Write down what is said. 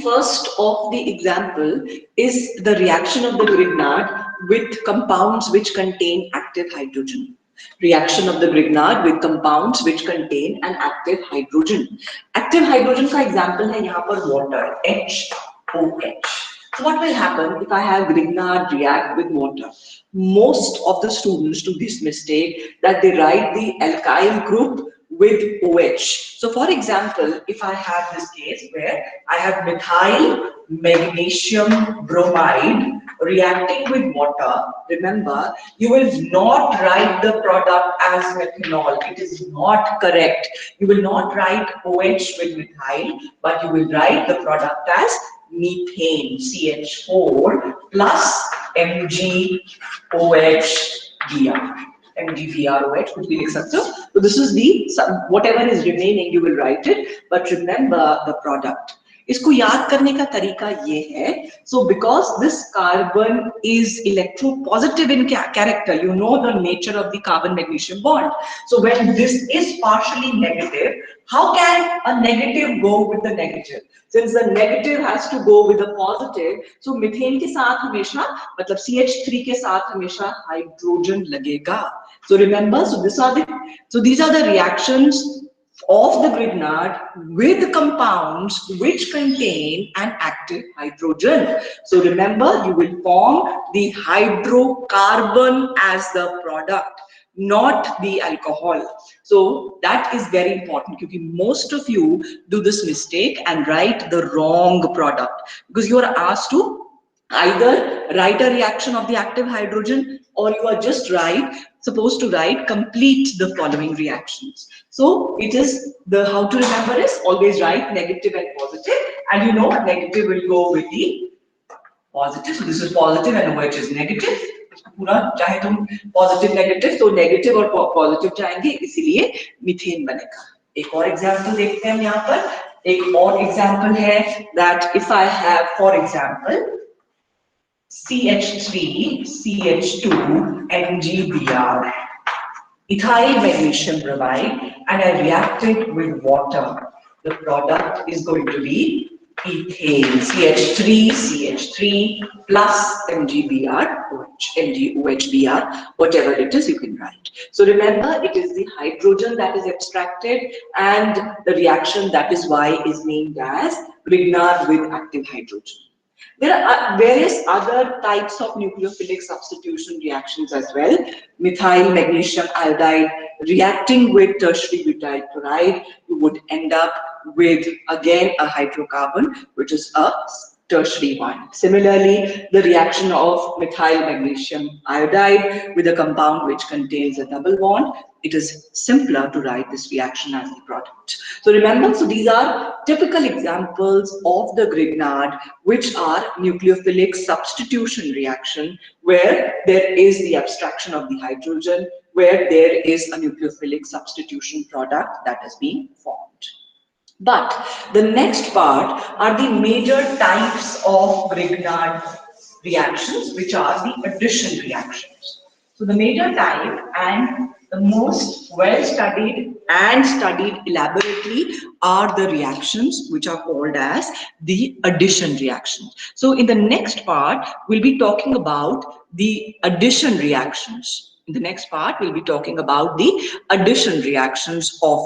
first of the example is the reaction of the Grignard with compounds which contain active hydrogen. Reaction of the Grignard with compounds which contain an active hydrogen. Active hydrogen का example है यहाँ पर water, HOH. So what will happen if I have Grignard react with water? Most of the students do this mistake that they write the alkyl group with OH. So for example, if I have this case where I have methyl magnesium bromide reacting with water, remember, you will not write the product as methanol. It is not correct. You will not write OH with methyl, but you will write the product as methane, CH4 plus MgOH-Br. MgVROH, कुछ भी लिख सकते हो. So this is the whatever is remaining, you will write it, but remember the product. इसको याद करने का तरीका ये है. So because this carbon is electropositive in character, you know the nature of the carbon magnesium bond. So when this is partially negative, how can a negative go with the negative? Since the negative has to go with the positive, so methane के साथ हमेशा मतलब CH3 के साथ हमेशा hydrogen लगेगा. So remember, these are the reactions of the Grignard with compounds which contain an active hydrogen. So remember, you will form the hydrocarbon as the product, not the alcohol. So that is very important because most of you do this mistake and write the wrong product because you are asked to either write a reaction of the active hydrogen or you are just supposed to write complete the following reactions. So it is how to remember is always write negative and positive, and you know negative will go with the positive. So this is positive and OH is negative. पूरा चाहे तुम positive negative तो negative और positive जाएंगे इसीलिए methane बनेगा. एक और example देखते हैं हम यहाँ पर. एक और example है that if I have for example CH3, CH2, MgBr, ethyl magnesium bromide, and I react it with water. The product is going to be ethane, CH3, CH3 plus MgBr, MgOHBr, whatever it is you can write. So remember, it is the hydrogen that is abstracted and the reaction, that is why is named as Grignard with active hydrogen. There are various other types of nucleophilic substitution reactions as well. Methyl magnesium iodide reacting with tertiary butyl chloride, you would end up with again a hydrocarbon, which is a tertiary one. Similarly, the reaction of methyl magnesium iodide with a compound which contains a double bond, it is simpler to write this reaction as the product. So remember, so these are typical examples of the Grignard, which are nucleophilic substitution reaction, where there is the abstraction of the hydrogen, where there is a nucleophilic substitution product that is being formed. But the next part are the major types of Grignard reactions, which are the addition reactions. So the major type and the most well studied and studied elaborately are the reactions which are called as the addition reactions. So in the next part, we'll be talking about the addition reactions. In the next part, we'll be talking about the addition reactions of